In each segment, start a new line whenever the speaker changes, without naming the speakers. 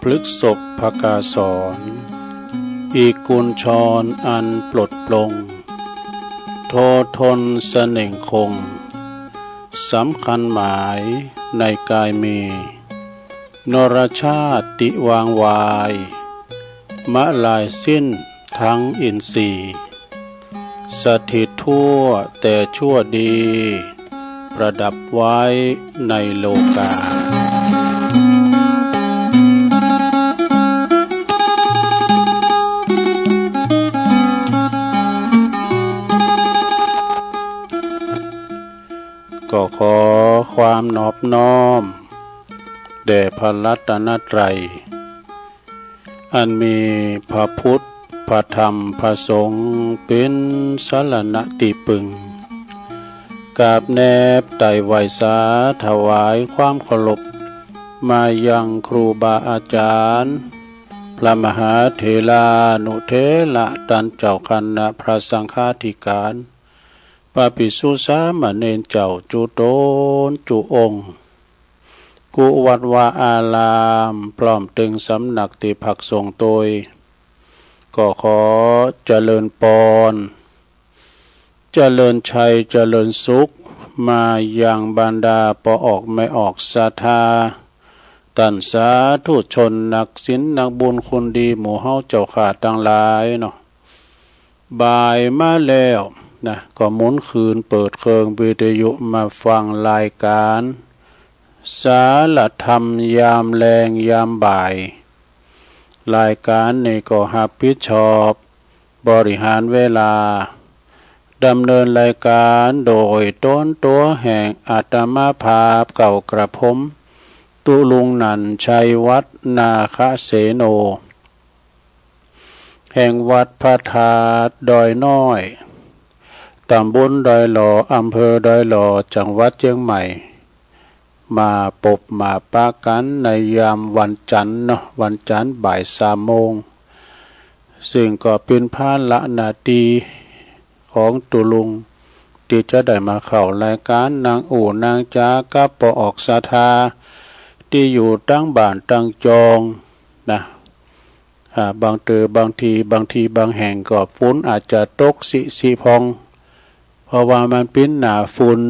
พฤกษบภกาสอนอีกุลชรอันปลดปลงโททนเสน่งคงสำคัญหมายในกายมีนรชาติวางวายมะลายสิ้นทั้งอินทรีย์สถิตทั่วแต่ชั่วดีประดับไว้ในโลกาก็ขอความนอบน้อมแด่พระรัตนตรัยอันมีพระพุทธพระธรรมพระสงฆ์เป็นสรณะที่พึ่งกราบแนบไต่ไหวสาถวายความเคารพมายังครูบาอาจารย์พระมหาเถรานุเถระท่านเจ้าคณะพระสังฆาธิการพระภิกษุสามเณรเจ้าจุโตนจุองค์กุวัดวาอารามพร้อมตึงสำนักติภักสงฆ์โดยก็ขอเจริญปอนเจริญชัยเจริญสุขมาอย่างบรรดาปอออกไม่ออกศรัทธาตันสาธุชนนักศีลนักบุญคุณดีหมู่เฮาเจ้าขาดทั้งหลายเนาะบ่ายมาแล้วนะก็หมุนคืนเปิดเครื่องวิทยุมาฟังรายการสารธรรมยามแรงยามบ่ายรายการนี้ก็รับผิดชอบบริหารเวลาดำเนินรายการโดยต้นตัวแห่งอาตมาภาพเก่ากระผมตุลุงนันชัยวัฒนาคเสโนแห่งวัดพระธาตุดอยน้อยตำบลดอยหล่ออำเภอดอยหล่อจังหวัดเชียงใหม่มาปบมาปะกันในยามวันจันทร์เนาะวันจันทร์บ่าย3 โมงซึ่งก็เป็นภาระหน้าที่ของตุลุงที่จะได้มาเข้ารายการนางอู่นางจากัปออกศรัทธาที่อยู่ตั้งบ้านตั้งจองนะบางบางทีบางแห่งก็ฝนอาจจะตกสิพองเพราะว่ามันเป็นหน้าฝน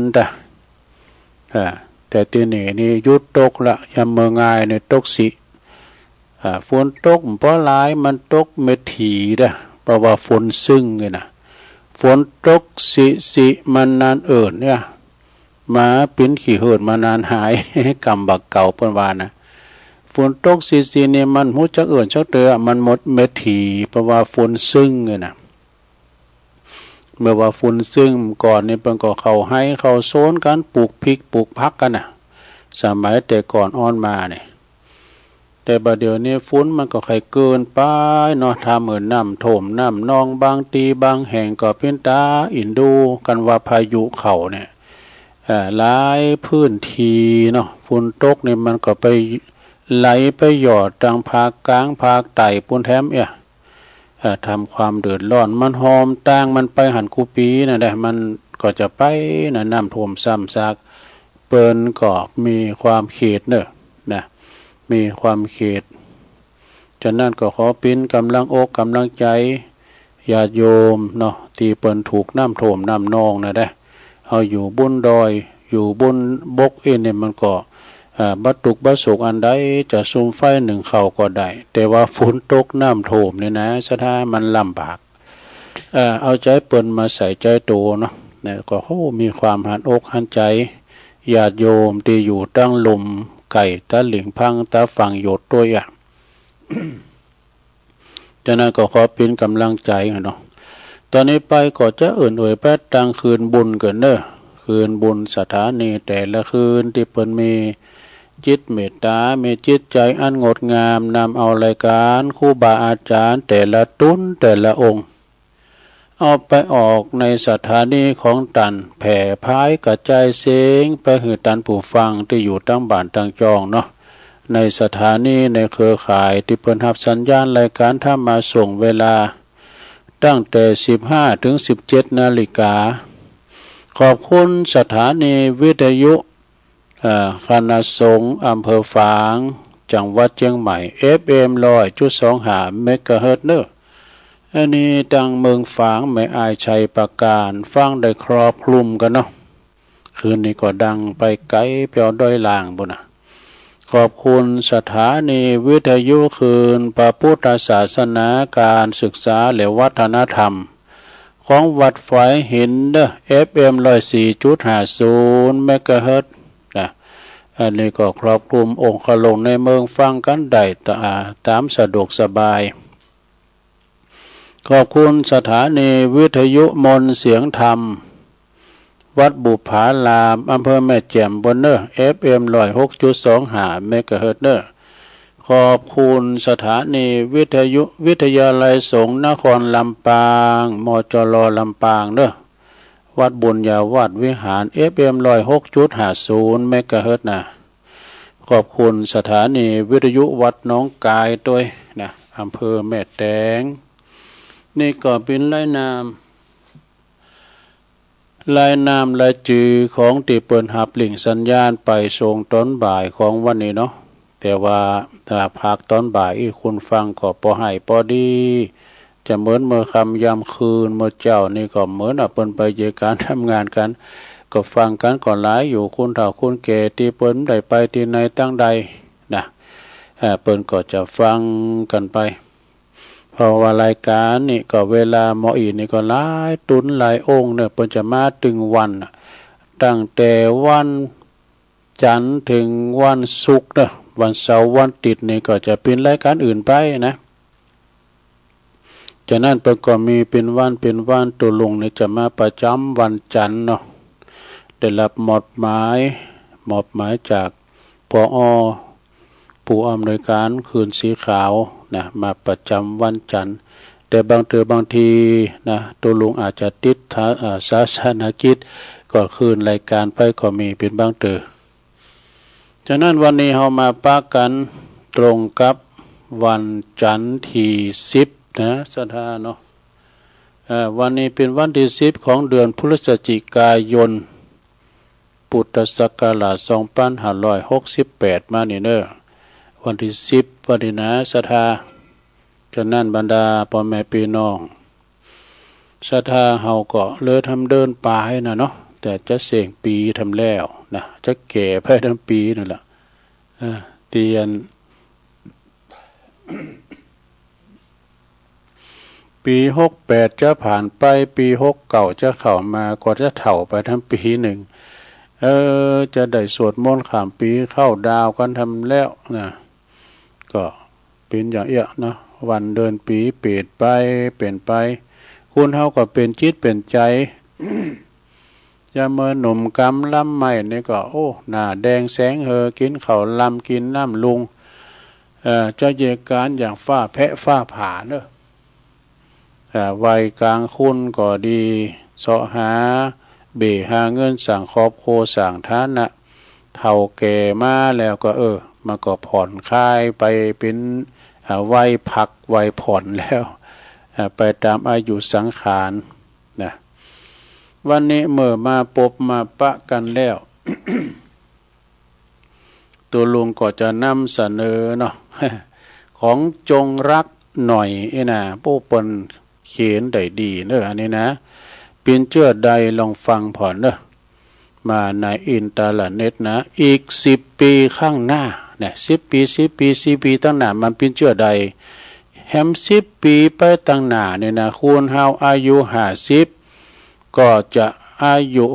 แต่ที่นี่ยุดตกละยามเมื่อง่ายเนี่ยตกสิฝนตกเพราะหลายมันตกเม็ดถีเพราะว่าฝนซึ้งไงนะฝนตกสิมันนานเนี่ยมาปิ้นขี่เหินมานานหายกำบักเก่าเปิ้นว่านะฝนตกสิเนี่ยมันหูจักชักเตือมันหมดเม็ดถีเพราะว่าฝนซึ้งไงนะเมื่อว่าฝุ่นซึ่งก่อนนี่เพิ่นก็เข้าให้เข้าโซนกันปลูกพริกปลูกผักกันน่ะสมัยแต่ก่อนอ้อนมาเนี่ยแต่บัดเดี๋ยวนี้ฝุ่นมันก็ค่อยเกินไปเนาะทำเหมือนน้ำท่วมน้ำนองบางตีบางแห่งก็เป็นตาอินดูกันว่าพายุเข้าเนี่ยหลายพื้นที่เนาะฝุ่นตกนี่มันก็ไปไหลไปหยอดทางภาคกลางภาคใต้ปุ่นแถมทำความเดือดร้อนมันหอมต่างมันไปหันกูปีนะได้มันก็จะไปนะน้ำท่วมซ้ำซากเปิ้นก็มีความเขตเนอะนะมีความเขตฉะนั้นก็ขอปิ้นกำลังอกกำลังใจญาติโยมเนาะที่เปิ้นถูกน้ำท่วมน้ำนองนะได้เอาอยู่บนดอยอยู่บนบกเนี่ยมันก็บัตุกบัสุกอันใดจะซุมไฟหนึ่งเขาก็ได้แต่ว่าฝนตกน้ำโถมเนี่ยนะสถานมันลำบากเอาใจเปิ้นมาใส่ใจโตเนาะก็เขามีความหันอกหันใจญาติโยมที่อยู่ตั้งลมไก่ตะหลิงพังตะฝั่งโยดตัวฉะนั้นก็ขอเป็นกำลังใจเนาะตอนนี้ไปก็จะแป๊ดตังคืนบุญกันเนอะคืนบุญสถานีแต่ละคืนที่เปิ้นมีจิตเมตตามีจิตใจอันงดงามนำเอารายการครูบาอาจารย์แต่ละตุนแต่ละองค์เอาไปออกในสถานีของตันแผ่พายกระจายเสียงไปหือตันผู้ฟังที่อยู่ตั้งบ้านตั้งจองเนาะในสถานีในเครือข่ายที่เพิ่นรับสัญญาณรายการถ้ามาส่งเวลาตั้งแต่ 15 ถึง 17 นาฬิกาขอบคุณสถานีวิทยุคณะสงฆ์อำเภอฝาง จังหวัดเชียงใหม่ FM 100.25 เมกะเฮิรตซ์เนอะอันนี้ดังเมืองฝางไม่อายชัยประการฟังได้ครอบคลุมกันเนาะคืนนี้ก็ดังไปไกลเปียวด้อยล่างบุญนะขอบคุณสถานีวิทยุคืนพระพุทธศาสนาการศึกษาและวัฒนธรรมของวัดฝายหินเด้อ FM 104.50 เมกะเฮิรตซ์นะอันนี้ก็ครอบคลุมองค์ขลงในเมืองฟังกันได้ตามสะดวกสบายขอบคุณสถานีวิทยุมนเสียงธรรมวัดบุพารามอำเภอแม่แจ่มบนเนอร์ FM 106.25 เมกะเฮิรตซ์เนอร์ขอบคุณสถานีวิทยาลัยสงฆ์นครลำปางมจรลำปางเนอร์วัดบุญญาวัดวิหาร FM 106.50 เมกะเฮิรตซ์นะขอบคุณสถานีวิทยุวัดหนองกายด้วยนะอำเภอแม่แตงนี่ก็เป็นรายนามรายจือของที่เปิดหับลิงสัญญาณไปส่งตอนบ่ายของวันนี้เนาะแต่ว่าถ้าภาคตอนบ่ายคุณฟังก็พอให้พอดีจะเหมือนเมื่อคำยามคืนเมื่อเจ้านี่ก็เหมือนเปิ้นไปเจอการทำงานกันก็ฟังกันก่อนหลายอยู่คุณเฒ่าคุณแก่ที่เปิ้นได้ไปที่ไหนตั้งใดนะเปิ้นก็จะฟังกันไปเพราะว่ารายการนี่ก็เวลาหมออีนี่ก็หลายตุนหลายองค์เนี่ยเปิ้นจะมาถึงวันตั้งแต่วันจันทร์ถึงวันศุกร์นะวันเสาร์วันติดนี่ก็จะเป็นรายการอื่นไปนะจากนั้นเปิ้นก็มีเป็นวันตัวลงนี่จะมาประจำวันจันทร์เนาะได้รับมอบหมายจากผอ.ผู้อำนวยการคืนสีขาวนะมาประจำวันจันทร์แต่บางทีนะตัวลุงอาจจะติดศาสนกิจก็คืนรายการไปก็มีเป็นบางเตือฉะนั้นวันนี้เรามาปะกันตรงกับวันจันทร์ที่10นะสถาเนาะวันนี้เป็นวันที่10ของเดือนพฤศจิกายนพุทธศักราช2568มานี่เด้อวันที่10วันนี้นะศรัทธาฉะนั้นบรรดาพ่อแม่พี่น้องศรัทธาเฮาก็เลยทำเดินป่าให้นะเนาะแต่จะเสี่ยงปีทำแล้วนะจะแก่ไปทั้งปีนั่นแหละเตียน ปี68จะผ่านไปปี69จะเข้ามาก็จะเฒ่าไปทั้งปีหนึ่งจะได้สวดมนต์ข้ามปีเข้าดาวกันทำแล้วนะก็เป็นอย่างเอี้ยนะวันเดินปีเปลี่ยนไปคุณเฮาก็เป็นจิตเป็นใจ จะเมื่อหนุ่มกำลำใหม่นี่ก็โอ้หน้าแดงแสงกินข้าวลำกินน้ำลุงจะเหตุการณ์อย่างฟ้าแพะฟ้าผ่าเนอะวัยกลางคุณก็ดีเสาะหาหาเงินสั่งครอบครัวสั่งฐานะเฒ่าแก่มาแล้วก็มันก็ผ่อนคลายไปเป็นวัยพักวัยผ่อนแล้วไปตามอายุสังขารนะวันนี้เมื่อมาพบมาปะกันแล้ว ตัวลุงก็จะนำเสนอเนาะ ของจงรักหน่อยนะผู้ปนเขียนได้ดีเนอะอันนี้นะเป็นเชื่อใดลองฟังผ่อนเนอะมาในอินเทอร์เน็ตนะอีก10 ปีข้างหน้าเนี่ย10 ปีตั้งหน้ามันเป็นเชื่อใดแฮม10 ปีไปตั้งหน้าเนี่ยนะคุณเฮาอายุ50ก็จะอายุ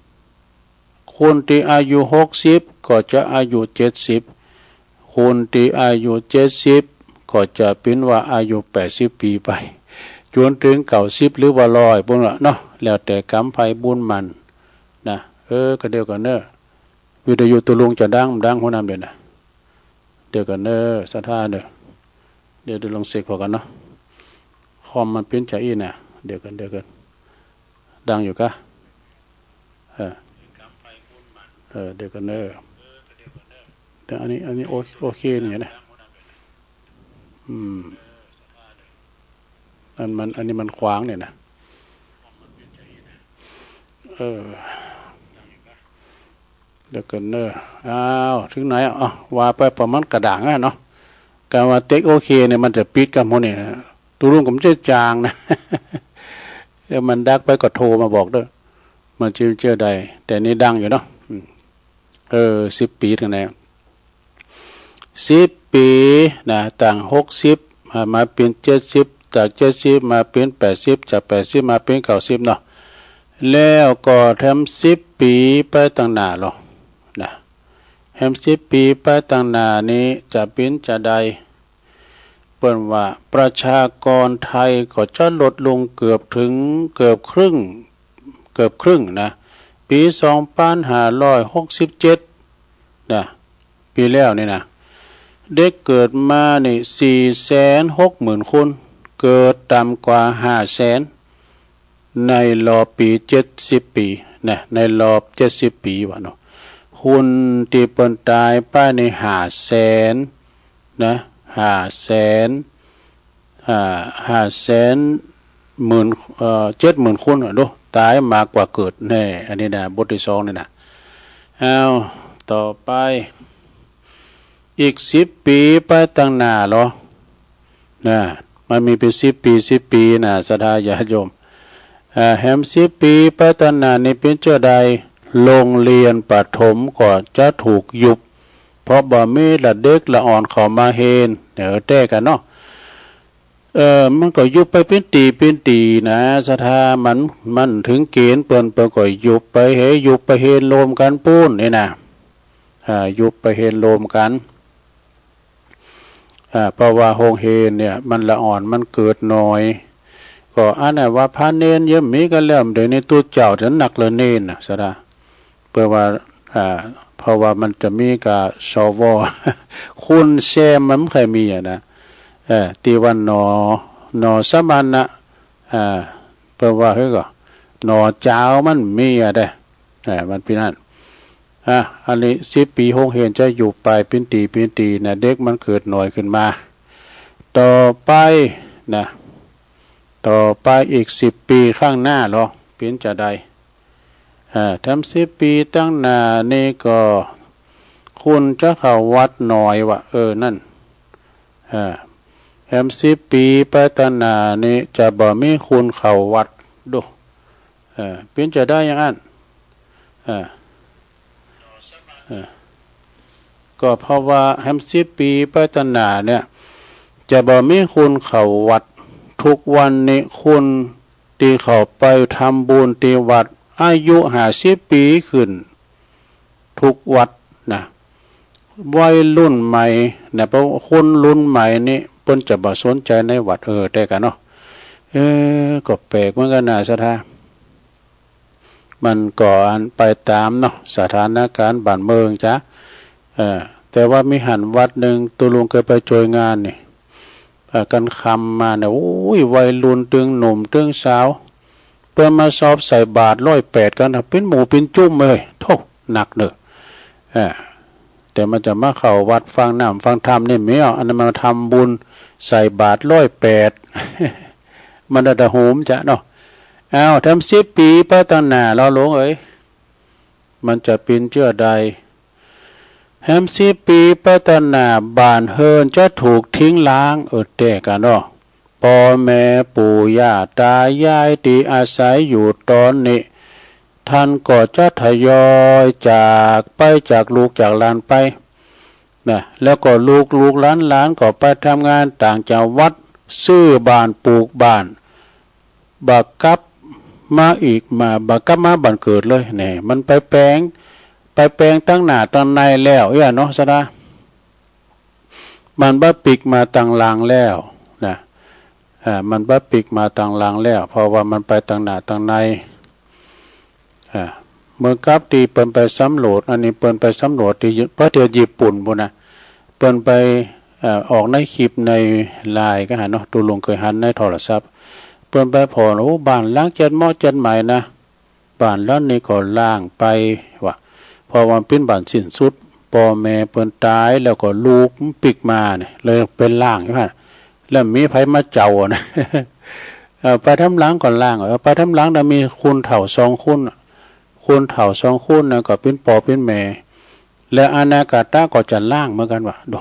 60คนที่อายุ60ก็จะอายุ70คนที่อายุ70ก็จะเป็นว่าอายุ80 ปีไปจนถึง90หรือว่า100พุ่นเนาะแล้วแต่กรรมไผบุญมันนะก็เดียวกันเนอะวิทยุตัวลุงจะดังหัวน้ำเดี๋ยวนะเดี๋ยวกันเนอะศรัทธาเนอะเดี๋ยวลองเสกพอกันเนาะคอมมันเป็นใจอีน่ะเดี๋ยวกันดังอยู่กะเดี๋ยวกันเนอะแต่อันนี้โอเคเนี่ยนะอันนี้มันขวางเนี่ยนะ เดี๋ยวกันเนออ้าวถึงไหนอ่ะว่าไปประมาณกระด่างเนาะการว่าเต็กโอเคเนี่ยมันจะปิดกันหมดเนี่ยตูรุ่งผมจะจางนะ เดี๋ยวมันดักไปก็โทรมาบอกด้วยมันเจอใดแต่นี่ดังอยู่เนาะ10 ปีถึงไหน10 ปีนะต่าง60มาเป็น70จาก70มาเป็น80จาก80มาเป็น90เนาะแล้วก็ทำ10 ปีไปตั้งหน้าหรอนะแฮม10 ปีไปตั้งหน้านี้จะเป็นจะใดเปิ้นว่าประชากรไทยก็จะลดลงเกือบครึ่งนะปี2567นะปีแล้วนี่นะเด็กเกิดมานี่460,000 คนเกิดต่ำกว่า500,000ในรอบปี70 ปีนะในรอบ70 ปีวะเนาะคนที่เปิ้นตายไปใน500,000นะ70,000 คนอ่ะดูตายมากกว่าเกิดแน่อันนี้นะบทที่2นี่นะเอาต่อไปอีก10 ปีไปตั้งหน้าหรอนะมันมีเป็น10 ปีนะศรัทธาญาติโยมแฮม10 ปีไปตั้งหน้านี่เป็นเจ้าใดโรงเรียนประถมก็จะถูกยุบเพราะบ่มีละเด็กละอ่อนเข้ามาเฮนเดี๋ยวแต้กันเนาะมันก็ยุบไปเป็นตีนะศรัทธามันถึงเกณฑ์เปิ้นก็ยุบไปเฮนโลมกันปูนนี่นะยุบไปเฮนโลมกันเพราะว่าโฮงเฮนเนี่ยมันละอ่อนมันเกิดน้อยก็อันนั้นว่าพระเนนเยี่ยมมีกันแล้วเดี๋ยวนี้ตัวเจ้าจะหนักเลยเนนนะศรัทธาเพื่อว่าเพราะว่ามันจะมีกับสวคุณแซมมันไม่เคยมีนะตีวันนอสมันนะเพื่อว่าเฮ้ยก็นอเจ้ามันมีอะไรมันเป็นนั่นอันนี้10 ปีโฮงเฮนจะอยู่ไปเป็นตีนะเด็กมันเกิดหน่อยขึ้นมาต่อไปนะต่อไปอีก10 ปีข้างหน้าหรอเป็นจะใดทำ10 ปีตั้งหน้านี่ก็คุณจะเข้าวัดหน่อยวะนั่นแฮม10 ปีไปตั้งหน้านี่จะบ่มีคุณเข้าวัดดูเป็นจะได้อย่างนั้นก็เพราะว่าแฮม10 ปีไปตั้งหน้าเนี่ยจะบ่มีคุณเข้าวัดทุกวันนี้คุณที่เข้าไปทำบุญที่วัดอายุ50 ปีขึ้นทุกวัดนะวัยรุ่นใหม่นะเพราะคนรุ่นใหม่นี่เพิ่นจะบ่สนใจในวัดได้กันเนาะก็แปลกเหมือนกันนะศรัทธามันก่อนไปตามเนาะสถานการณ์บ้านเมืองจ้ะแต่ว่ามีหันวัดหนึ่งตัวลุงเคยไปช่วยงานนี่กันคำมาเนี่ยโอ้ยวัยรุ่นตึงหนุ่มตึงสาวเพื่อมาสอบใส่บาตร108กันเป็นหมู่เป็นจุ้มเลยโธ่หนักเนอะแต่มันจะมาเข้าวัดฟังน้ำฟังธรรมนี่ไม่เอาอันนั้นมาทำบุญใส่บาตร108มันจะโหมจะเนาะทำ10 ปีไปตั้งหน้าเราหลงมันจะเป็นเชื่อใดแฮม10 ปีไปตั้งหน้าบ้านเฮินจะถูกทิ้งล้างแต่กันเนาะพ่อแม่ปู่ย่าตายายที่อาศัยอยู่ตอนนี้ท่านก็จะทยอยจากไปจากลูกจากหลานไปนะแล้วก็ลูกหลานก็ไปทำงานต่างจังหวัดซื้อบ้านปลูกบ้านบักกับมาอีกมาบักกับมาบ้านเกิดเลยเนี่ยมันไปแปลงตั้งหน้าตั้งในแล้วเนาะซะนะมันบ่ปิกมาตั้งหลังแล้วนะมันบ่ปิกมาตั้งหลังแล้วเพราะว่ามันไปตั้งหน้าตั้งในเมื่อกับที่เปิ้นไปสำรวจอันนี้เปิ้นไปสำรวจที่ประเทศญี่ปุ่นพุ่นนะเปิ้นไปออกในคลิปในไลน์ก็เนาะตูลงเคยหันในโทรศัพท์เปิ้นไปพอโอ้บ้านล้างจัดหม้อจัดใหม่นะบ้านแล้วนี่ก็ล้างไปว่ะพอวันเป็นบ้านสิ้นสุดพ่อแม่เปิ้นตายแล้วก็ลูกปิกมาเนี่ยเลยเป็นล่างอยู่ฮะแล้วมีไผมาเจ้านะไปทำหลังก่อนล่างไปทำหลังน่ะมีคุณเฒ่า2 คน คนเฒ่าสองคนนะก็เป็นปอเป็นแม่และอนาคตก็จะล่างเหมือนกันว่ะดู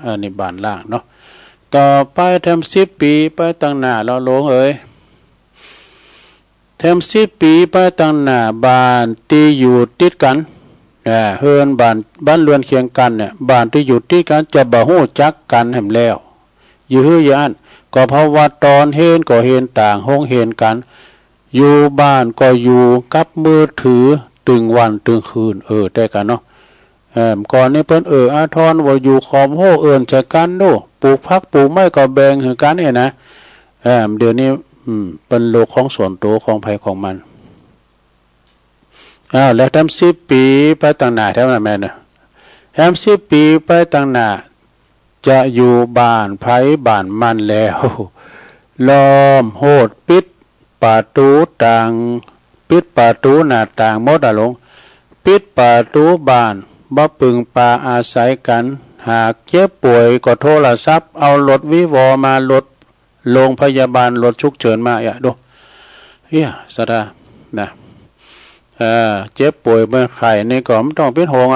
อันนี้บานล่างเนาะต่อไปทำ10 ปีไปตั้งหน้าเราหลงเอ้ยทำ10 ปีไปตั้งหน้าบ้านที่อยู่ติดกันเฮือนบ้านเรือนเคียงกันเนี่ยบ้านที่อยู่ติดกันจะบ่ฮู้จักกันแห่มแล้วอยู่ฮื้อยานก็เพราะว่าตอนเห็นก็เห็นต่างห้องเห็นกันอยู่บ้านก็อยู่กับมือถือตึงวันตึงคืนได้กันเนาะก่อนนี้เพิ่นอาทรว่าอยู่ขอมโหใช้กันโนปลูกพักปลูกไม้ก็แบ่งคือกันเนี่ยนะเดี๋ยวนี้เป็นโลกของส่วนตัวของภัยของมันแล้วทำ10 ปีไปตั้งหน้าแถวนั้นแม่เนาะทำ10 ปีไปตั้งหน้าจะอยู่บ้านไผบ้านมันแล้วล้อมโหดปิดประตูต่างปิดประตูหน้าต่างหมดลงปิดประตูบ้านบ่ปึงปาอาศัยกันหากเจ็บป่วยก็โทรศัพท์เอารถวิวอมารถโรงพยาบาลรถฉุกเฉินมาดูสะดานะเจ็บป่วยเมื่อไข้นี่ก็ไม่ต้องเป็นห่วง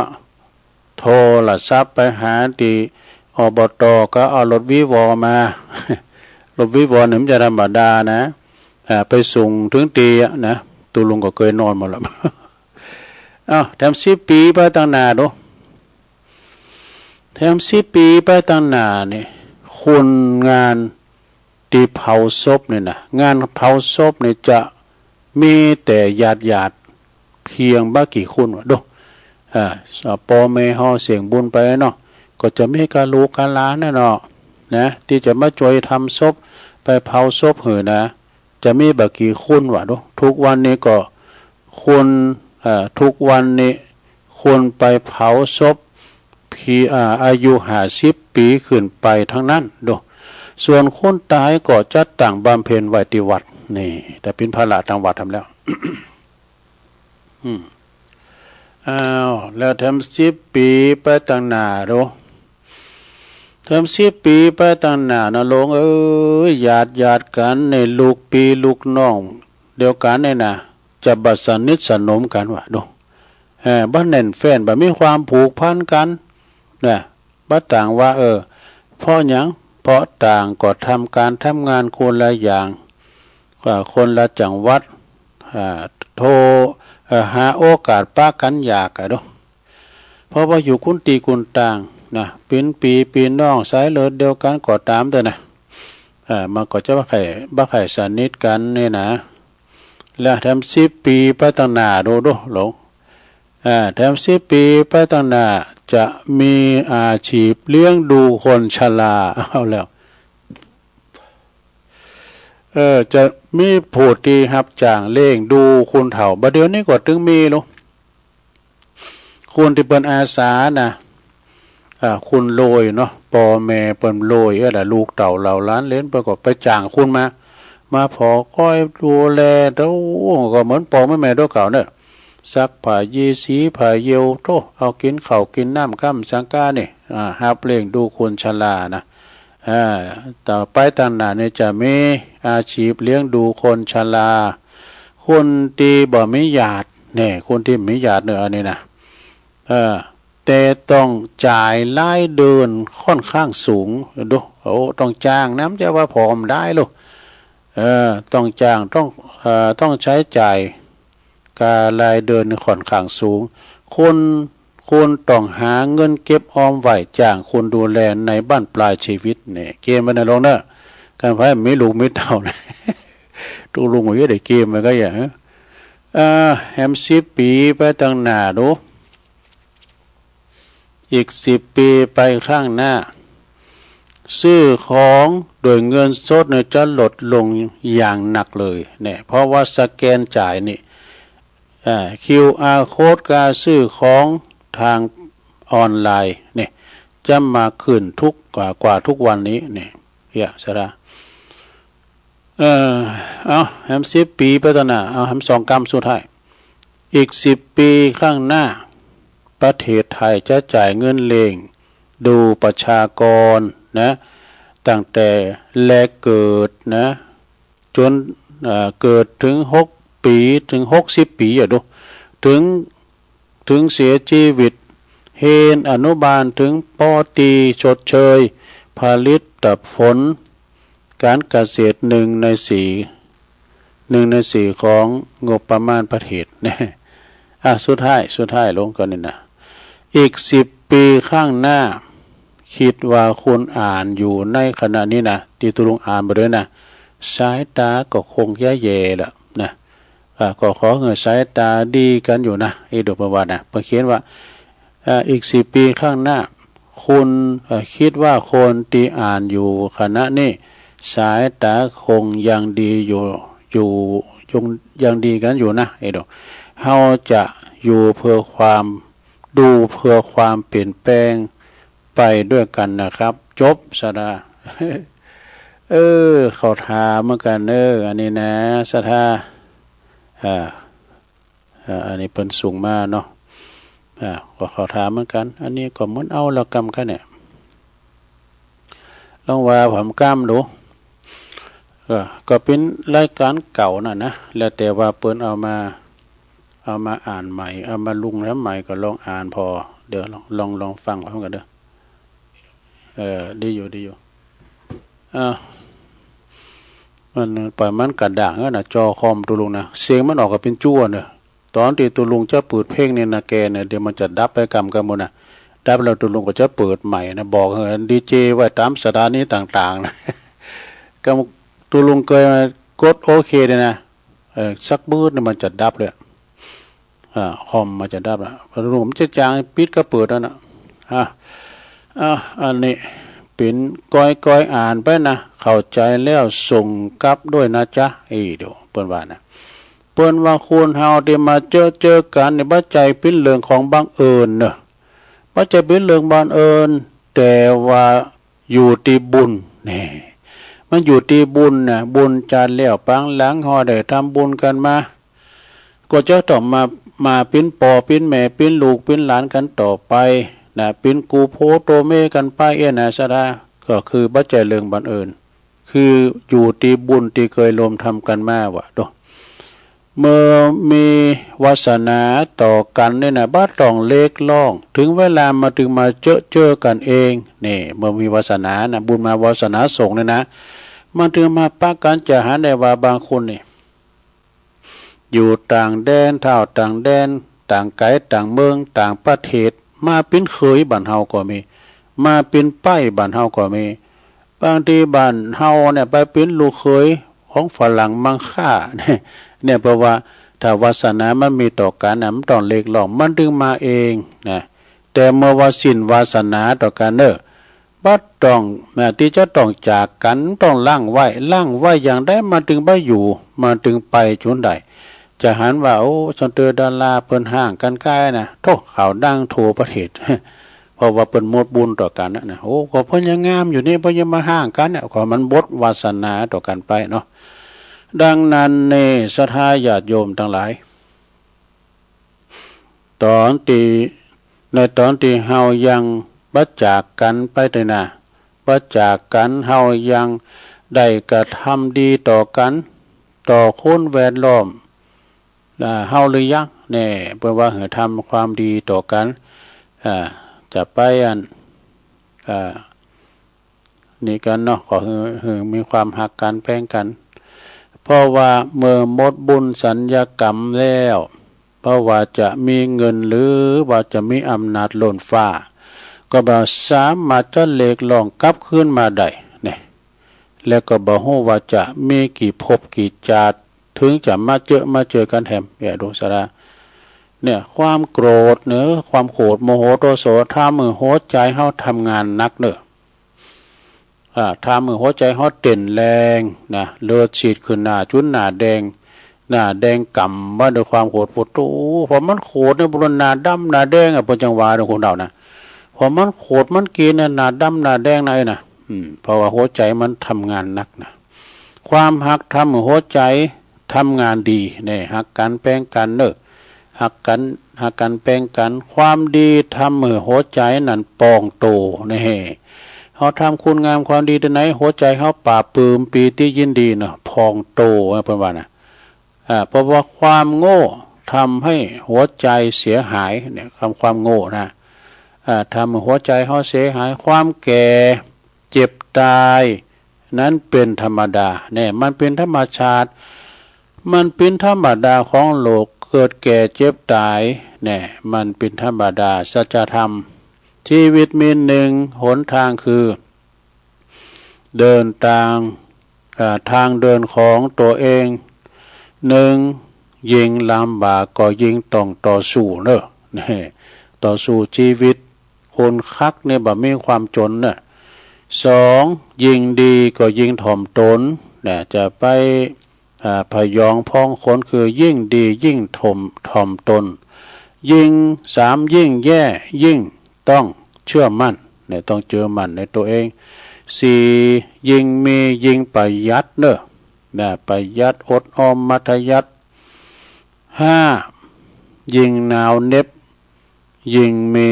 โทรศัพท์ไปหาที่อบต.ก็เอารถวิวอมารถวิวอนี่มันจะธรรมดานะไปส่งถึงตีนะตูลุงก็เคยนอนมาแล้วทำ10 ปีไปตั้งหน้าดูทำ10 ปีไปตั้งหน้านี่คุณงานที่เผาศพเนี่ยนะงานเผาศพเนี่ยจะมีแต่ญาติเพียงบ้ากี่คนวะดูปอเมฮอเสียงบุญไปเนาะก็จะมีการลูกการล้านเนาะนะที่จะมาช่วยทำศพไปเผาศพนะจะมีบ้ากี่คนวะดูทุกวันนี้ก็คนทุกวันนี้คนไปเผาศพอายุ50 ปีขึ้นไปทั้งนั้นดูส่วนคนตายก็จัดต่างบำเพ็ญไว้ที่วัดนี่แต่เป็นพระละทางวัดทำแล้ว แล้วทำ10 ปีไปตั้งหน้าดูทำ10 ปีไปตั้งหน้านะลงญาติกันในลูกปีลูกน้องเดียวกันเนี่ยนะจะบัดสนิทสนมกันวะดูบ้านแน่นแฟนแบบมีความผูกพันกันนะบ้านต่างว่าเพราะหยังเพราะต่างก็ทำการทำงานคนละอย่างคนละจังหวัดโทรหาโอกาสป้ากันอยากดูเพราะว่าอยู่คุณตีคุณต่างนะเป็นปีน้องสายเลือดเดียวกันก็ตามแต่นะมันก็จะบ้าไข่สนิทกันนี่นะแล้วทำ10 ปีไปตั้งหน้าดูหลงทำ10 ปีไปตั้งหน้าจะมีอาชีพเลี้ยงดูคนชราเอาแล้วจะมีผู้ที่รับจ้างเลี้ยงดูคนเฒ่าบัดเดี๋ยวนี้ก็ถึงมีลูกคนที่เป็นอาสานะคุณโรยเนาะพ่อแม่เป็นโรยลูกเต่าเหล่าล้านเล่นไปก็ไปจ้างคุณมาพอคอยดูแลแล้วก็เหมือนพ่อแม่ตัวเก่าเนี่ยซักผ้ายีสีผ้าเยียวโตเอากินข้าวกินน้ำข้ามสังกาเนี่ยหับเลี้ยงดูคนชรานะต่อไปตั้งหน้าเนี่ยจะมีอาชีพเลี้ยงดูคนชราคนที่บ่มีญาติเนี่ยคนที่มีญาติเนี่ยอันนี้นะแต่ต้องจ่ายรายเดือนค่อนข้างสูงดูต้องจ้างน้ำจะว่าพอมได้ลูกต้องจ้างต้องใช้จ่ายการรายเดือนค่อนข้างสูงคนต้องหาเงินเก็บออมไว้จ้างคนดูแลในบ้านปลายชีวิตเนี่ยเกมมันลงเนอะการพายไม่ลูกไม่เท่านะตัวลุงก็ได้เกมมันก็อย่างแฮม10 ปีไปตั้งหน้าดูอีก10 ปีไปข้างหน้าซื้อของโดยเงินสดเนี่ยจะลดลงอย่างหนักเลยเนี่ยเพราะว่าสแกนจ่ายนี่QR code การซื้อของทางออนไลน์เนี่ยจะมาขึ้นกว่าทุกวันนี้เนี่ยสระแฮม10 ปีไปตั้งหน้าแฮม2 กรัมสุดท้ายอีก10 ปีข้างหน้าประเทศไทยจะจ่ายเงินเลี้ยงดูประชากรนะตั้งแต่แรกเกิดนะจนเกิดถึง6 ปีถึง60 ปีดู ถึงเสียชีวิตเฮนอนุบาลถึงปอตีชดเชยผลิตผลการเกษตร1/4ของงบประมาณประเทศเนี่ยสุดท้ายลงก่อนนี่นะอีก10 ปีข้างหน้าคิดว่าคุณอ่านอยู่ในขณะนี้นะที่ตุลุงอ่านไปเลยนะสายตาก็คงแย่ๆละนะก็ขอเงินสายตาดีกันอยู่นะดูประวัตินะเขียนว่าอีก10 ปีข้างหน้าคุณคิดว่าคนที่อ่านอยู่ขณะนี้สายตาคงยังดียังดีกันอยู่นะดูเฮาจะอยู่เพื่อความเพื่อความเปลี่ยนแปลงไปด้วยกันนะครับจบสดา เขาถามเหมือนกันอันนี้นะสถาอันนี้เป็นสูงมากเนาะก็เขาถามเหมือนกันอันนี้ก็เหมือนเอาละกรรมกันเนี่ยลองว่าผมกล้ามดูก็เป็นรายการเก่านะแล้วแต่ว่าเปิ้นเอามาอ่านใหม่เอามาลุงแล้วใหม่ก็ลองอ่านพอเดี๋ยวลองฟังพร้อมกันเด้อดีอยู่มันปล่อยมันกระด่างนะจอคอมตัวลุงนะเสียงมันออกก็เป็นจ้วเนอะตอนที่ตัวลุงจะเปิดเพลงเนี่ยนะแกเนี่ยเดี๋ยวมันจะดับไปกรรมกันหมดนะดับแล้วตัวลุงก็จะเปิดใหม่นะบอกดีเจไว้ตามสถานีต่างๆนะก็ตัวลุงเคยมากดโอเคเลยนะสักบืดเนี่ยมันจะดับเลยคอมมันจะดับนะพอลุงผมจะจางปิดก็เปิดแล้วนะอันนี้เป็นก้อยอ่านไปนะเข้าใจแล้วส่งกลับด้วยนะจ๊ะดูเปิ้นว่านะเปิ้นว่าคนเฮาได้มาเจอกันในบัดใจเป็นเรื่องของบังเอิญเนอะบัดใจเป็นเรื่องบังเอิญแต่ว่าอยู่ที่บุญนี่มันอยู่ที่บุญนะบุญจานแล้วปังหลังฮอได้ทำบุญกันมาก็จะต้องมาเป็นปอเป็นแม่เป็นลูกเป็นหลานกันต่อไปนะเป็นกูโพโตเมกันไปนะสดาก็คือบัจเจเรื่องบังเอิญคืออยู่ที่บุญที่เคยรวมทำกันมาวะดูเมื่อมีวาสนาต่อกันเนี่ยนะบ้าต้องเล็กล่องถึงเวลามาถึงมาเจอกันเองนี่เมื่อมีวาสนานะบุญมาวาสนาส่งเนี่ยนะมันถึงมาปะกันจะหาได้ว่าบางคนนี่อยู่ต่างแดนเท่าต่างแดนต่างไกลต่างเมืองต่างประเทศมาเป็นเคยบ้านเฮาก็มีมาเป็นป้ายบ้านเฮาก็มีบางทีบ้านเฮาเนี่ยไปเป็นลูกเคยของฝรั่งมังค่าเนี่ยเพราะว่าถ้าวาสนามันมีต่อกันนะมันต้องเล็กหลอกมันดึงมาเองนะแต่เมื่อว่าสิ้นวาสนาต่อกันบัดต้องที่จะต้องจากกันต้องล่างไว้อย่างได้มาถึงไปอยู่มาถึงไปจนได้จะหันว่าโอ้ชนเตอดาราเปิ้นห่างกันใกล้นะโทษข่าวดังทั่วประเทศ เพราะว่าเปิ้นหมดบุญต่อกันนะโอ้ก็เพิ่นยังงามอยู่นี่เพิ่นยังมาห่างกันเนี่ยก็มันบดวาสนาต่อกันไปเนาะดังนั้นในศรัทธาญาติโยมทั้งหลายตอนที่เฮายังบัดจากกันไปได้นะบัดจากกันเฮายังได้กระทำดีต่อกันต่อคนแวดล้อมเฮาหรือยังเนี่ยเพื่อว่าทำความดีต่อกันจะไปนี่กันเนาะขอมีความหักกันแป้งกันเพราะว่าเมื่อหมดบุญสัญญกรรมแล้วเพราะว่าจะมีเงินหรือว่าจะมีอำนาจล้นฟ้าก็บ่สามารถจะเล็กลองกลับคืนมาได้เนี่ยแล้วก็บ่ฮู้ว่าจะมีกี่ภพกี่ชาติถึงจะมาเจอกันแถมดูสาระเนี่ยความโกรธความโกรธโมโหโทโสถ้ามือหัวใจเฮาทำงานนักถ้ามือหัวใจเฮาเต้นแรงนะเลือดฉีดขึ้นหน้าจุนหน้าแดงก่ำว่าด้วยความโกรธปวดตู้พอมันโกรธในบริเวณหน้าดำหน้าแดงเป็นจังหวะของคนเรานะพอมันโกรธมันกินหน้าดำหน้าแดงนะเพราะว่าหัวใจมันทำงานนักนะความหักทำมือหัวใจทำงานดีเนี่ยหักกันแป้งกันหักกันแป้งกันความดีทำมือหัวใจนั่นปองโตนี่เขาทำคุณงามความดีที่ไหนหัวใจเขาปราบปลื้มปีติยินดีพองโตเพื่อนว่านะเพราะว่าความโง่ ทำให้หัวใจเสียหายเนี่ยความโง่นะทำให้หัวใจเขาเสียหายความแก่เจ็บตายนั้นเป็นธรรมดาเนี่ยมันเป็นธรรมชาติมันเป็นธรรมดาของโลกเกิดแก่เจ็บตายเนี่ยมันเป็นธรรมดาสัจธรรมชีวิตมีหนึ่งหนทางคือเดินทางเดินของตัวเองหนึ่งยิ่งลำบากก็ยิ่งต้องต่อสู้เนอะนี่ต่อสู้ชีวิตคนคักเนี่ยแบบมีความจนเนี่ยสองยิ่งดีก็ยิ่งถ่อมตนเนี่ยจะไปพยองพ้องคนคือยิ่งดียิ่งถ่อมตนยิ่งสามยิ่งแย่ยิ่งต้องเชื่อมั่นเนี่ยต้องเชื่อมั่นในตัวเองสี่ยิ่งมียิ่งประหยัดเนอะประหยัดอดออมมัธยัสถ์ห้ายิ่งหนาวเหน็บยิ่งมี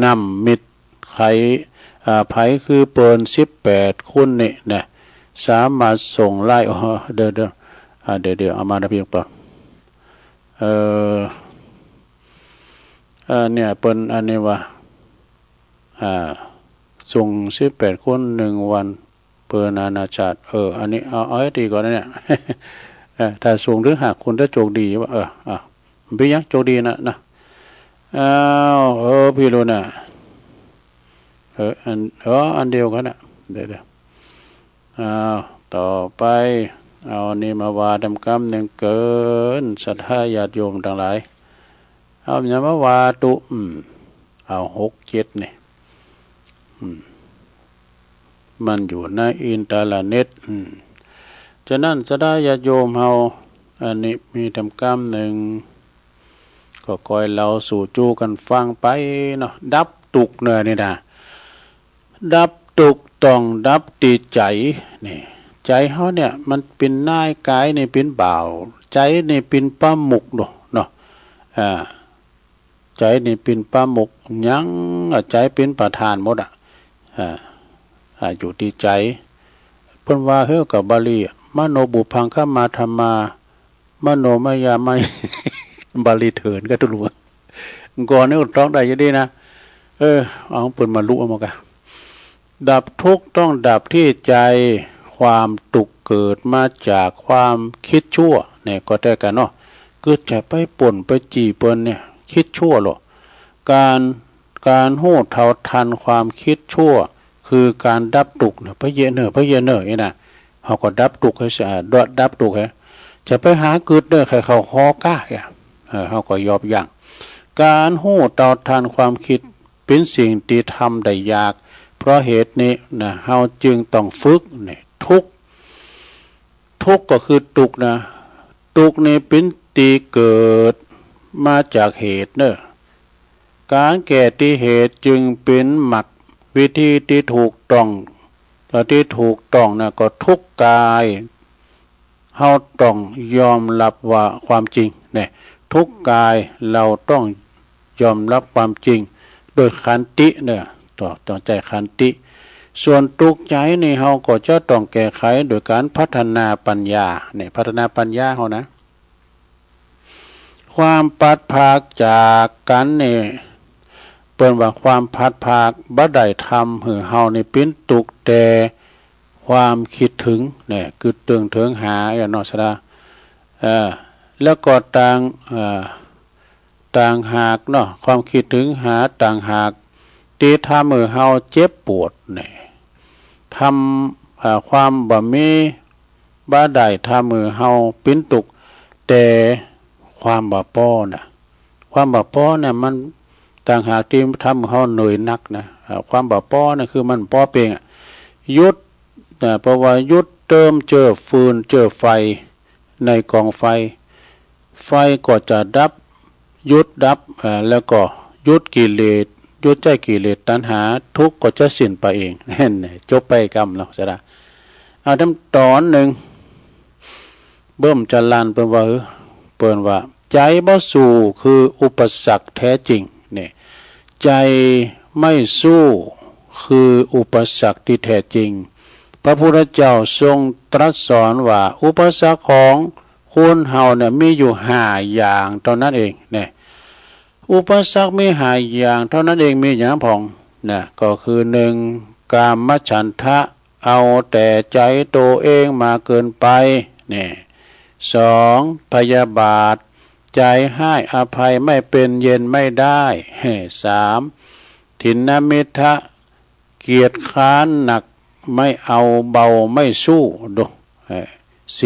น้ำมิตรไขไผคือเปิน18คุณนี่นะสามารถส่งไล่เดี๋ยวเอามาได้เพียงเปล่าเนี่ยเปินอันนี้ว่าส่ง18คน1วันเปิดนานาชาติอันนี้เอาให้ดีก่อนนะเนี่ย ถ้าส่งถึงหากคุณถ้าโชคดีว่าพี่ยังโชคดีนะพี่รู้นะอันเดียวกันนะเดี๋ยวต่อไปเอานี่มาวาดำกรรมหนึ่งเกินศรัทธาญาติโยมทั้งหลายเอาอย่ามาวาตุเอา6-7นี่มันอยู่ในอินเทอร์เน็ตฉะนั้นศรัทธาญาติโยมเฮาอันนี้มีทำกรรมหนึ่งก็คอยเราสู่จูกันฟังไปเนาะดับตุกเนื้อนี่นะดับตุกต้องดับตีใจนี่ใจเฮาเนี่ยมันเป็นนายกายนี่เป็นบ่าวใจนี่เป็นป้าหมุกเนาะใจนี่เป็นป้าหมุกยังใจเป็นประธานหมดอยู่ที่ใจเพิ่นว่าเฮากับบาลีมโนบุพังคมาธรรมามโนมายาไม่บาลีเถินก็ตุลวงก่อนนี่ต้องได้อยู่ดีนะเอาเปิดมาลุเอามากะดับทุกข์ต้องดับที่ใจความตุกเกิดมาจากความคิดชั่วเนี่ยก็ได้กันเนาะเกิดจะไปป่นไปจีเปิ้นเนี่ยคิดชั่วหรอการโหดเท่าทันความคิดชั่วคือการดับตุกเนี่ยพระเยเนอนี่นะเขาก็ดับตุกให้สะอาดดับตุกให้จะไปหาเกิดเนอใครเขาคอกล้าเขาก็ยอบอย่างการโหดเท่าทันความคิดเป็นสิ่งที่ทำได้ยากเพราะเหตุนี้นะเฮาจึงต้องฝึกเนี่ยทุกก็คือตุกนะตุกนี่เป็นตีเกิดมาจากเหตุเนอะการแก่ที่เหตุจึงเป็นหมักวิธีที่ถูกต้องที่ถูกต้องนะก็ทุกกายเฮาต้องยอมรับว่าความจริงเนี่ยทุกกายเราต้องยอมรับความจริงโดยขันติเนี่ยต้องใจขันติส่วนทุกข์ใจนี่เฮาก็จะต้องแก้ไขโดยการพัฒนาปัญญาเนี่ยพัฒนาปัญญาเฮานะความปัดภาคจากกันนี่เปิ้นว่าความพัดภาคบ่ได้ทำให้เฮานี่เป็นทุกข์แต่ความคิดถึงเนี่ยคือถึงหาอย่างเนาะซะแล้วก็ต่างหากเนาะความคิดถึงหาต่างหากที่ทำให้เฮาเจ็บปวดเนี่ยทำความบ่มีบ่ได้ทำให้เฮาเป็นทุกข์แต่ความบ่พอน่ะความบ่พอเนี่ยมันต่างหากที่ทำให้เฮาเหนื่อยนักนะความบ่พอเนี่ยคือมันพอเพียงยุดเพราะว่ายุดเติมเจอฟืนเจอไฟในกองไฟก็จะดับยุดดับแล้วก็ยุดกิเลสยุดใจกิเลสตัณหาทุกข์ก็จะสิ้นไปเองเห็นจบไปกรรมแล้วจะได้เอาทำตอนหนึ่งเบิ่มจะลานเปิ้นว่าใจบ่สู้คืออุปสรรคแท้จริงเนี่ยใจไม่สู้คืออุปสรรคที่แท้จริงพระพุทธเจ้าทรงตรัสสอนว่าอุปสรรคของค คนเฮาเนี่ยมีอยู่5อย่างเท่านั้นเองเนี่ยอุปสรรคมี5อย่างเท่านั้นเองมีอย่างพองนะก็คือ1กามฉันทะเอาแต่ใจตัวเองมาเกินไปเนี่ย2พยาบาทใจให้อภัยไม่เป็นเย็นไม่ได้3ถินนมิทะเกียรติค้านหนักไม่เอาเบาไม่สู้ดู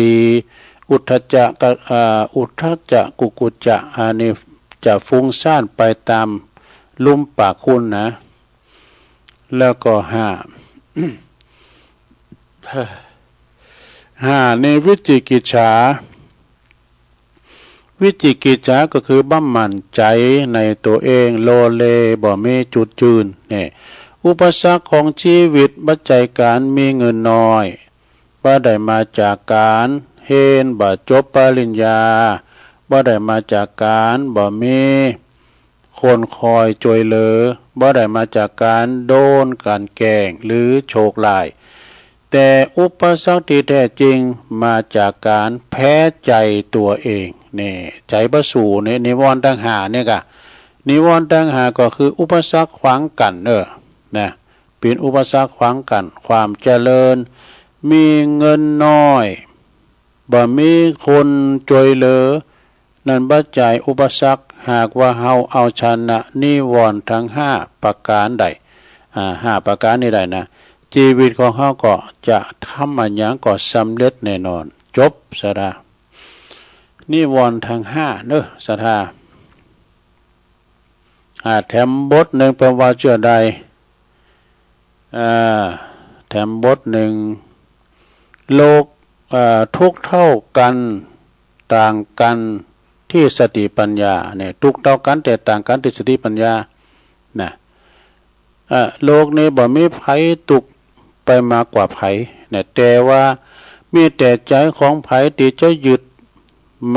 4อุทธัจจะกุกุจจะอันนี้จะฟุ้งซ่านไปตามลุ่มปากคุณนะแล้วก็5ในวิจิกิจฉาวิจิกิจฉาก็คือบั้มหมั่นใจในตัวเองโลเลบ่มีจุดยืนเนี่ยอุปสรรคของชีวิตบัจจัยการมีเงินน้อยบ่ได้มาจากการเฮนบ่จบปริญญาบ่ได้มาจากการบ่มีคนคอยช่วยเหลือบ่ได้มาจากการโดนการแกล้งหรือโชคลายแต่อุปสรรคที่แท้จริงมาจากการแพ้ใจตัวเองนี่ใจบ่สู่เนี่ยนิวรณ์ต่างหากเนี่ยกะนิวรณ์ต่างหากก็คืออุปสรรคขวางกั้นนะเป็นอุปสรรคขวางกั้นความเจริญมีเงินน้อยบ่มีคนช่วยเหลือนั่นบัจจัยอุปสรรคหากว่าเฮาเอาชนะนิวรณ์ทั้ง5ประการใด5ประการนี้ได้นะชีวิตของเฮาก็จะทำอันหยังก็สำเร็จแน่นอนจบสะดานิวรณ์ทั้ง5เด้อสะดาแถมบทหนึ่งแปลว่าเชื่อใดแถมบทหนึ่งโลกทุกเท่ากันต่างกันที่สติปัญญาเนี่ยทุกเท่ากันแต่ต่างกันที่สติปัญญานะโลกนี้บ่มีไผตุกไปมากกว่าไผเนี่ยแต่ว่ามีแต่ใจของไผที่จะยึดม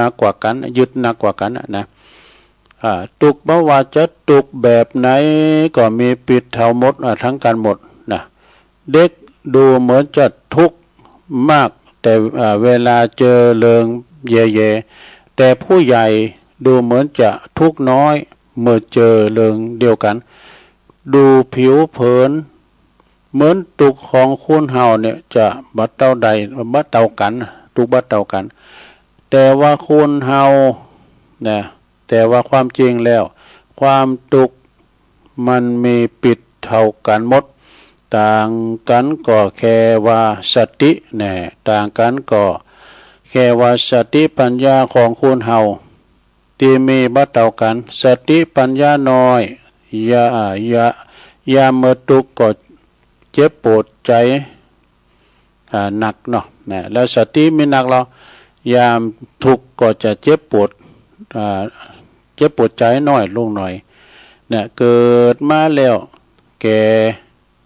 ากว่ากันยึดหนักกว่ากันนะตุกบ่ว่าจะตุกแบบไหนก็มีปิดเท่าหมดทั้งกันหมดนะเด็กดูเหมือนจะทุกข์มากแต่เวลาเจอเรื่องแย่ๆแต่ผู้ใหญ่ดูเหมือนจะทุกข์น้อยเมื่อเจอเรื่องเดียวกันดูผิวเผินเหมือนตุกของคุณเฮาเนี่ยจะบัดเท่าใดบัดเท่ากันทุกบัดเท่ากันแต่ว่าคุณเฮานะแต่ว่าความจริงแล้วความทุกข์มันมีปิดเท่ากันหมดต่างกันก็แค่ว่าสติเนี่ยต่างกันก็แค่ว่าสติปัญญาของคุณเฮาที่มีบัดเท่ากันสติปัญญาน้อยยามเมื่อทุกข์ก็เจ็บปวดใจหนักเนาะนะแล้วสติมีหนักเรายามทุกข์ก็จะเจ็บปวดใจน้อยลงหน่อยเนี่ยเกิดมาแล้วแก่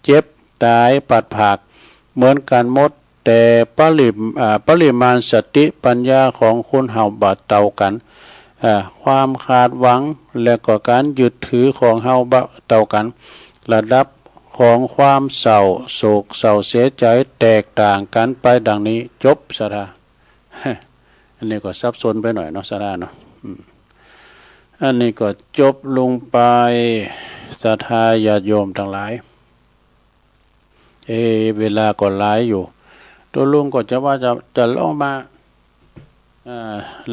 เจ็บตายปัดผากเหมือนกันหมดแต่ปริมาณสติปัญญาของคนเฮาบ่เท่ากันความขาดหวังและก็การยึดถือของเฮาบ่เท่ากันระดับของความเศร้าโศกเศร้าเสียใจแตกต่างกันไปดังนี้จบสระอันนี้ก็ซับซ้อนไปหน่อยเนาะสระเนาะอันนี้ก็จบลงไปศรัทธาญาติโยมทั้งหลายเวลาก็หลายอยู่ตัวลุงก็จะว่าจะลองมา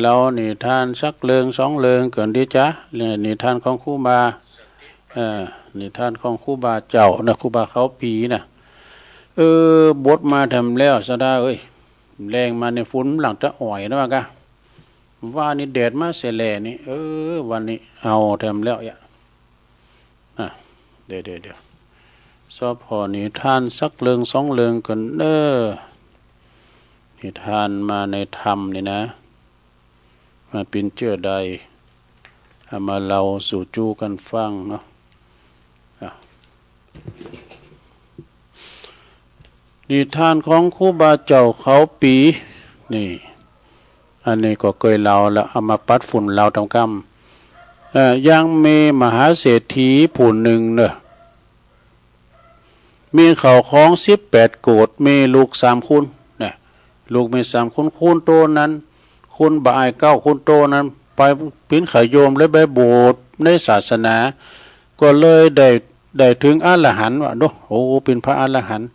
เรานิทานสักเรื่อง2เรื่องเกินดีจ้ะนิทานของครูบานิทานของครูบาเจ้านะครูบาเขาปีนะบทมาทำแล้วซะได้แรงมาในฝุ่นหลังจะอ่อยนะว่ากะว่านี่แดดมาเสแลนี่วันนี้เอาทำแล้วเดี๋ยวสอบพอนิทานสักเรื่อง2เรื่องกันนิทานมาในธรรมนี่นะมาเป็นเชื่อใดมาเล่าสู่จูกันฟังเนาะนิทานของครูบาเจ้าเขาปีนี่อันนี้ก็เคยเล่าแล้วเอามาปัดฝุ่นเล่าทำกรรมยังมีมหาเศรษฐีผู้หนึ่งเนอะมีเขาของ18 โกฏมีลูก3 คนเนี่ย ลูกมีสามคุณโตนั้นคุณบ่ายเก้าคุณโตนั้นไปปิ้นขายโยมและไปโบสถ์ในศาสนา ก็เลยได้ถึงอรหันต์ว่าโอ้เป็นพระอรหันต์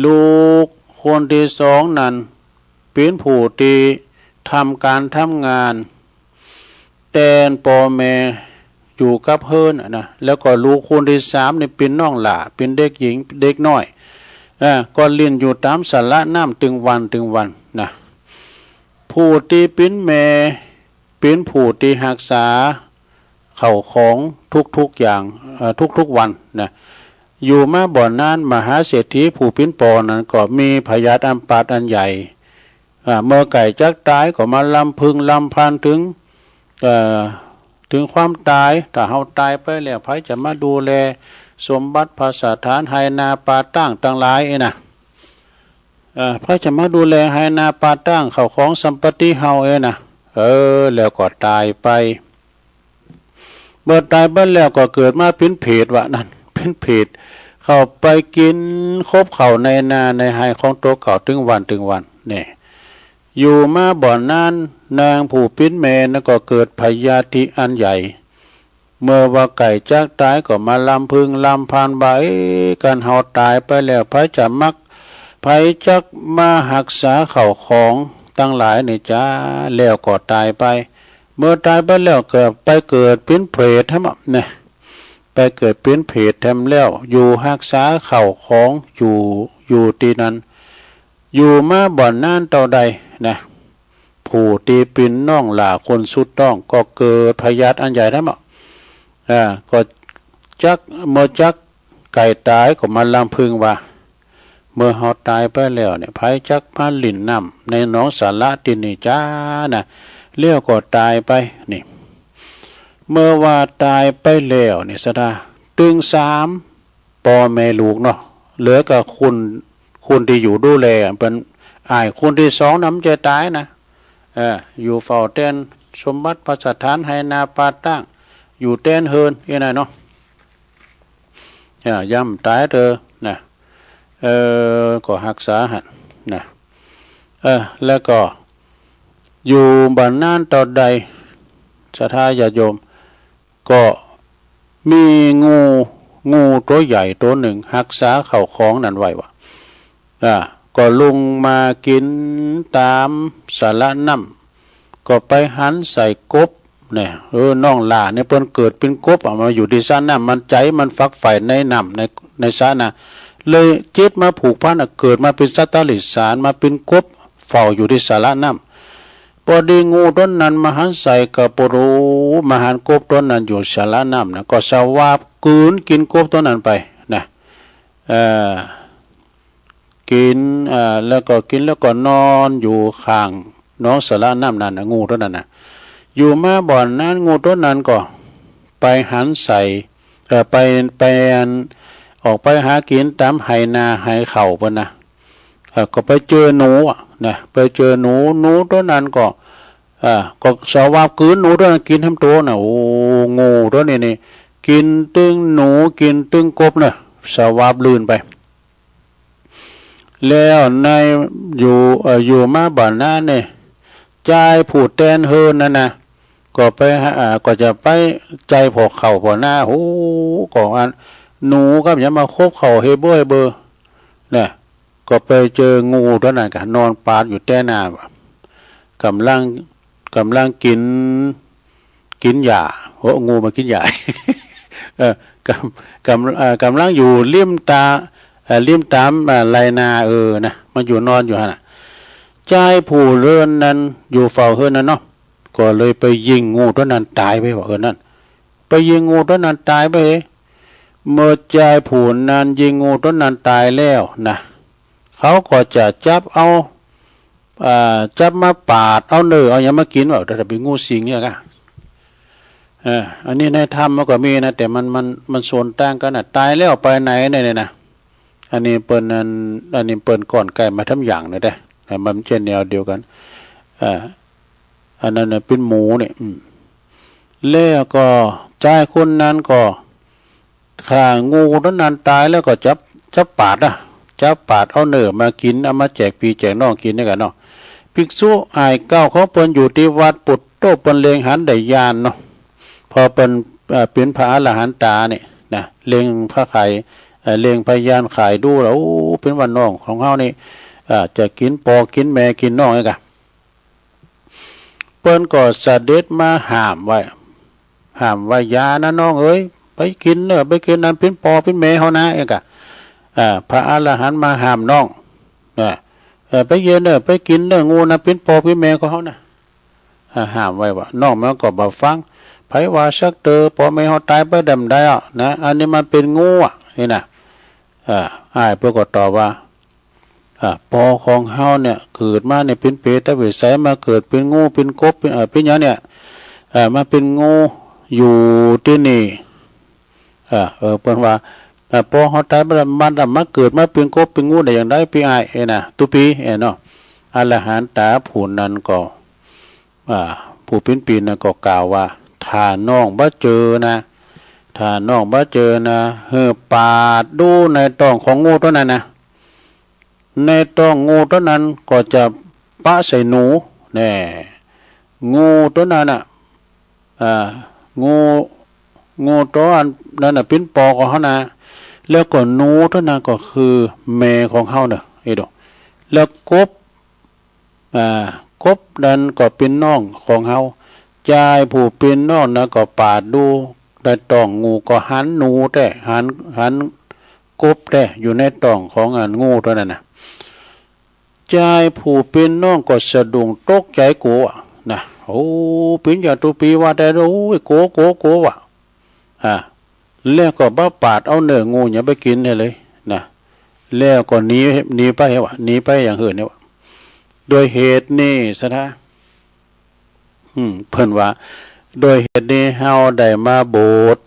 ลูกคนที่สองนั้นเป็นผู้ที่ทำการทำงานแต่พ่อแม่อยู่กับเฮิรนนะแล้วก็ลูกคนที่สามนี่เป็นน้องหล่าเป็นเด็กหญิงเด็กน้อยก็เรียนอยู่ตามสาระน้ำตึงวันนะผู้ที่เป็นแม่เป็นผู้ที่รักษาเข้าของทุกอย่างทุกวันนะอยู่มาบ่อนนานมหาเศรษฐีผู้เป็นปอนั้นก็มีพยาธิอันปาดอันใหญ่เมื่อไก่จักตายก็มาลำพึงลำพันถึงความตายถ้าเฮาตายไปแล้วไผจะมาดูแลสมบัติภาษาฐานไหนาปาตั้งต่างหลายนะไผจะมาดูแลไหนาปาตั้งเข้าของสัมปติเฮานะแล้วก็ตายไปเมื่อตายไปแล้วก็เกิดมาเป็นเพศวะนั่นเป็นเพศเข้าไปกินคบเข่าในนาในไหของตัวเก่าถึงวันเนี่ยอยู่มาบ่อนนั้นนางผู้ปิ้นเมนก็เกิดพยาธิอันใหญ่เมื่อว่าไก่จักตายก็มาลำพึงลำพันบ่กันเฮาตายไปแล้วไผจะมักไผจักมาหักษาเข่าของตั้งหลายนี่จ้าแล้วก็ตายไปเมื่อตายไปแล้วเกิดไปเกิดเป็นเปรตทั้งหมดเนี่ยไปเกิดเป็นเพศแทมแล้วอยู่หักษาเข่าของอยู่ที่นั้นอยู่มาบ่อนนานเท่าใดนะผู้ตีปินน้องหล่าคนสุดต้องก็เกิดพยาธิอันใหญ่ทั้งหมดก็เมื่อจักไก่ตายก็มาลำพึงว่าเมื่อเขาตายไปแล้วเนี่ยไผจักมาหลิ่นน้ำในหนองสาระตินี่จ้านะเลี้ยวก็ตายไปนี่เมื่อว่าตายไปแล้วเนี่ยสดาตึงสามพ่อแม่ลูกเนาะเหลือกับคุณที่อยู่ดูแลเป็นคนที่สองน้ำจะตายนะอยู่เฝ้าแทนสมบัติพระสถานไหนาปาตั้งอยู่แทนเฮินยังไงเนาะย่ำตายเธอนะก็หักษาหันนะแล้วก็อยู่บ้านนานต่อใดศรัทธาญาติโยมก็มีงูตัวใหญ่ตัวหนึ่งหักษาเข่าของนั่นไว้วะก็ลงมากินตามสาระน้ำก็ไปหันใส่กบเนี่ยน้องหล่าเนี่ยเพิ่นเกิดเป็นกบมาอยู่ที่สระน้ำมันใจมันฟักไฟในน้ำในสระน่ะเลยจิตมาผูกพันเกิดมาเป็นสัตว์ลิสารมาเป็นกบเฝ้าอยู่ที่สาระน้ำพอดีงูต้นนั้นมาหันใส่กับปรูมาหันกบต้นนั้นอยู่สาระน้ำนะก็สวาบกืนกินกบต้นนั้นไปนะกินแล้วก็นอนอยู่ข้างน้องสาระน้ำนั่นนะงูต้นนั้นนะอยู่มาบ่อนนั้นงูต้นนั้นก็ไปหันใส่ไปออกไปหากินตามไหนาไหเข่าปะนะก็ไปเจอหนูนะไปเจอหนูตัวนั้นก็สาวาบกืนหนูตัวนั้นกินทั้งตัวนะโอ้งูตัวนี้นี่กินตึงหนูกินตึงกบนะสาวาบลื่นไปแล้วในอยู่มาบ่อนนั้นเนี่ยใจผูดแตนเฮินนั่นนะก็ไปก็จะไปใจพอเข่าพอหน้าโอ้ก่อนหนูก็อย่ามาคบเข่าเฮเบอร์เนี่ยก็ไปเจองูตัวนั้นกันนอนปาดอยู่แต้หน้ากำลังกินหญ้าโอ้งูมากินหญ้า กำลังอยู่เลี่ยมตามไรนานะมันอยู่นอนอยู่ฮะน่ะใจผู้เรือนนั้นอยู่เฝ้าเฮือนนั่นเนาะก็เลยไปยิงงูตัวนั้นตายไปว่านั่นไปยิงงูตัวนั้นตายไปเมื่อใจผู้นั้นยิงงูตัวนั้นตายแล้วนะเขาก็จะจับมาปาดเอาเนื้อเอาอย่างมากินว่าแต่เป็นงูสิงเนี่ยกันอันนี้ในธรรมมันก็มีนะแต่มันส่วนต่างกันนะตายแล้วไปไหนเนี่ยนะอันนี้เปิ้นก่อนไก่มาทำอย่างเลยได้แต่มันเช่นแนวเดียวกันอันนั้นเป็นหมูเนี่ยแล้วก็ใจคนนั้นก็ฆ่างูตัวนั้นตายแล้วก็จับปาดเอาเนื้อมากินเอามาแจกพี่แจกน้องกินนี่กันเนาะ ภิกษุอายเก้าเขาเปิ้นอยู่ที่วัดปุตโตเปิ้นเลงหันได้ญาณเนาะพอเปิ้นเป็นพระอรหันตาเนี่ยนะเลงพระไข่เลงพยานขายดูแล้วเป็นวันน้องของเฮานี่จะกินปอกินแม่กินน้องไอ้กะเปิ้นก็เสด็จมาห้ามไว้ยานะน้องเอ้ยไปกินเนอะไปกินนั้นเป็นปอเป็นแม่เฮานะไอ้กะพระอรหันต์มาห้ามน้องไปเย็นเนอะไปกินเนอะงูนะเป็นปอเป็นแม่ของเฮานะห้ามไว้ว่าน้องมันก็บ่ฟังไผว่าชักเตอปอแม่เฮาตายไปดำได้อ่ะนะอันนี้มันเป็นงูอ่ะนี่นะอ้ายเพิ่นก็ตอบว่าปอของเฮาเนี่ยเกิดมาเนี่ยเป็นเปรตวิสัยมาเกิดเป็นงูเป็นกบเป็นหยังเนี่ยมาเป็นงูอยู่ที่นี่เพิ่นว่าพอเฮาตายไปแล้วมันมาเกิดมาเป็นกบเป็นงูได้อย่างไดพี่อ้ายนะตุปีเนาะอรหันตาผู้นั้นก็ผู้เป็นปีนั้นก็กล่าวว่าถ้าน้องบ่เจอนะปาดดูในท้องของงูตัวนั้นนะในท้องงูตัวนั้นก็จะปะใส่หนูแน่งูตัวนั้นน่ะงูตัวนั้นน่ะเป็นปอของเฮานะแล้วก็หนูตัวนั้นก็คือแม่ของเฮาเด้อแล้วกบนั้นก็เป็นน้องของเฮาชายผู้เป็นน้องนะก็ปาดดูได้ท้องงูก็หันหนูแต่หันกบแต่อยู่ในท้องของงูตัวนั้นน่ะชายผู้เป็นน้องก็สะดุ้งตกใจกลัวนะโอ้เป็นอย่างตุปีว่าแต่โอ้ยโกว่ะแล้วก็บ้าปาดเอาเนื้องูอย่าไปกินเลยนะแล้วก็หนีไปอย่างอื่นเนี่ยวะโดยเหตุนี้ซะนะเพิ่นว่าโดยเหตุนี้เฮาได้มาโบสถ์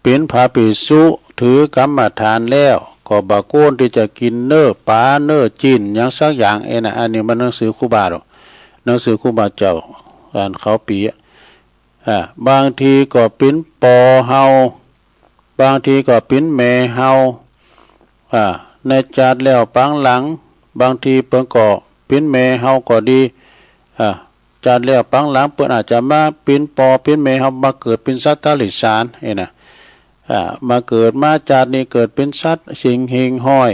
เป็นพระภิกษุถือกรรมฐานแล้วก็บ่โกนที่จะกินเนื้อปลาเนื้อจีนอย่างสักอย่างนะอันนี้มันหนังสือครูบาดอกหนังสือครูบาเจ้าอ่านเขาปีบางทีก็เป็นปอเฮาบางทีก็เป็นแม่เฮาในจัดแล้วปังหลังบางทีเปิ้นก็เป็นแม่เฮาก็ดีจัดแล้วปังหลังเปิ้นอาจจะมาเป็นปอเป็นแม่เฮามาเกิดเป็นสัตว์ตาลิสานนะมาเกิดมาจัดนี่เกิดเป็นสัตว์สิงหิงห้อย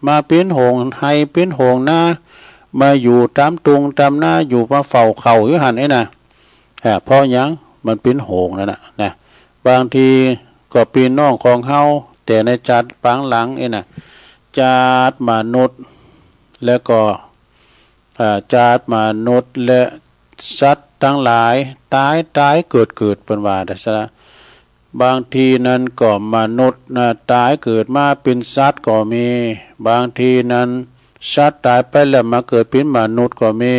มาเป็นหงไห้เป็นหงหน้ามาอยู่ตามตุงตามหน้าอยู่มาเฝ้าเข่าอยู่หันนะเพราะหยังมันเป็นหงนั่นนะบางทีก็เป็นน้องของเฮาแต่ในจัดปังหลังนะจัดมนุษย์แล้วก็จัดมนุษย์และสัตว์ทั้งหลายตายเกิดเป็นว่าได้ซะบางทีนั้นก็มนุษย์ตายเกิดมาเป็นสัตว์ก็มีบางทีนั้นสัตว์ตายไปแล้วมาเกิดเป็นมนุษย์ก็มี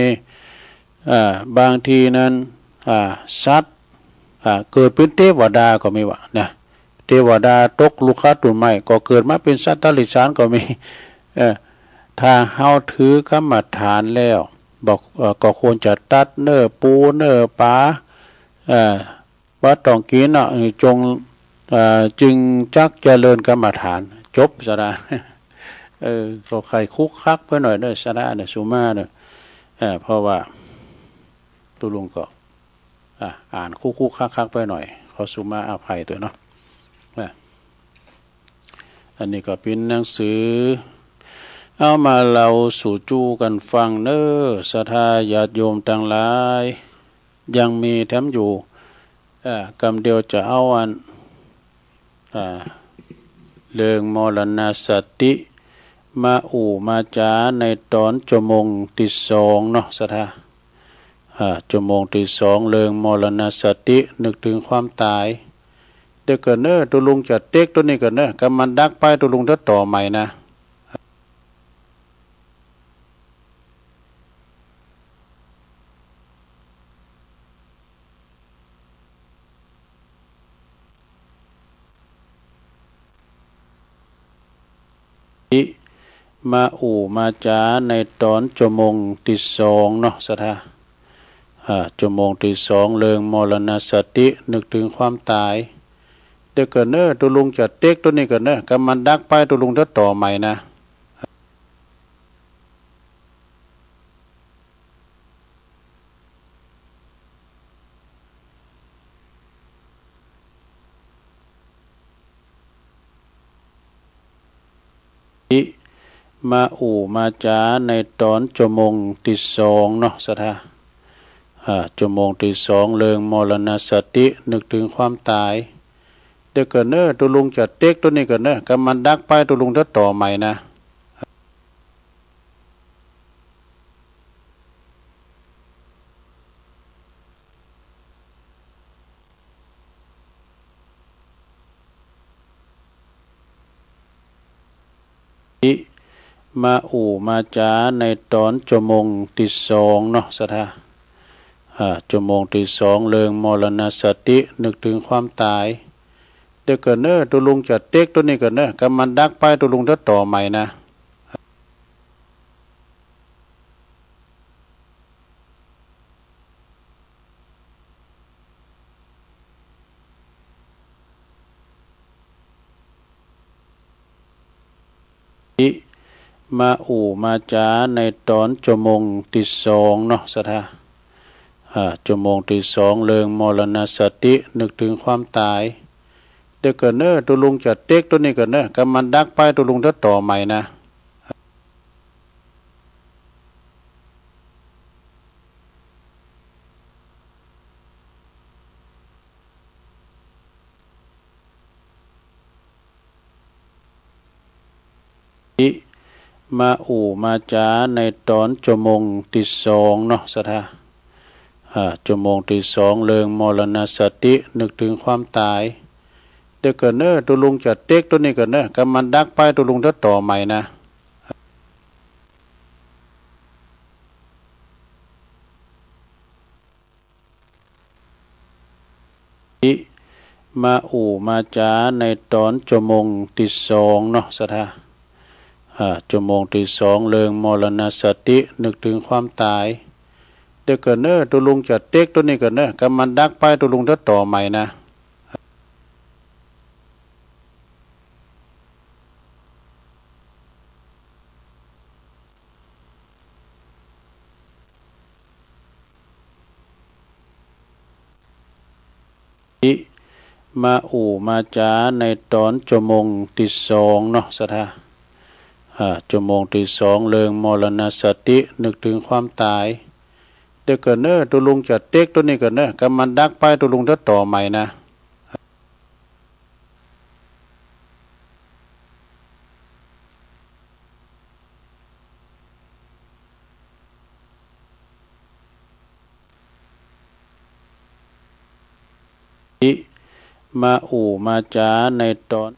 บางทีนั้นสัตว์เกิดเป็นเทวดาก็มีวะนะเทวดาตกลุกตุ่นไม้ก็เกิดมาเป็นสัตว์ตาลิสานก็มีถ้าเฮาถือกรรมฐานแล้วบอกก็ควรจะตัดเนื้อปูเนื้อปลาว่าต้องกินจงจึงจักเจริญกรรมฐานจบซะนะก็ใครคุกคักไปหน่อยเด้อซะนะเนี่ยสุมาเด้อเพราะว่าตุลุงก็อ่านคุกคักไปหน่อยขอสุมาอภัยตัวเนาะอันนี้ก็เป็นหนังสือเอามาเราสู่จูกันฟังเน้อศรัทธาญาติโยมทั้งหลายยังมีแถมอยู่กำเดียวจะเอาเรื่องมรณสติมามาจาในตอนชั่วโมงที่2เนาะศรัทธาชั่วโมงที่2เรื่องมรณสตินึกถึงความตายเด็กกันเน้อตุลุงจะเต็กตัวนี้กันเน้อกำมันดักไปตุลุงจะต่อใหม่นะมามาจาในตอนชั่วโมงที่2เนาะศรัทธาชั่วโมงที่2เรื่องมรณสตินึกถึงความตายเด็กกันเน้อตุลุงจะเต็กตัวนี้กันเน้อกำมันดักไปตุลุงจะต่อใหม่นะ ที่ อิมาอูมาจาในตอนจมงที่สองเนาะสัทธาจมงที่สองเรื่องมรณสตินึกถึงความตายเด็กกันเนอตัวลุงจะเต็กตัวนี้กันเนอกำมันดักไปตัวลุงจะต่อใหม่นะอิมาอูมาจาในตอนจมงที่สองเนาะสัทธาจมงที่สองเรื่องมรณสตินึกถึงความตายเด็กกันเนอตัวลุงจะเต็กตัวนี้กันเนอกำมันดักไปตัวลุงจะต่อใหม่นะอิมาอูมาจาในตอนจมงที่สองเนาะสัทธาจมงที่สองเรื่องมรณสตินึกถึงความตายเด็กกันเนอตัวลุงจะเต็กตัวนี้กันเนอกำมันดักไปตัวลุงจะต่อใหม่นะอิมาอูมาจาในตอนจมงที่สองเนาะสัทธาจมงที่สองเรื่องมรณสตินึกถึงความตายเด็กกันเนอตัวลุงจะเต็กตัวนี้กันเนอกำมันดักไปตัวลุงจะต่อใหม่นะอิมาอูมาจาในตอนจมงที่สองเนาะสัทธาจมงที่สองเรื่องมรณสตินึกถึงความตายเด็กกันเนอตัวลุงจะเต็กตัวนี้กันเนอกำมันดักไปตัวลุงจะต่อใหม่นะอิมาอูมาจาในตอนจมงที่สองเนาะสัทธาจมงที่สองเรื่องมรณสตินึกถึงความตายเด็กกันเนอตัวลุงจะเต็กตัวนี้กันเนอกำมันดักไปตัวลุงจะต่อใหม่นะอิมาอูมาจาในตอน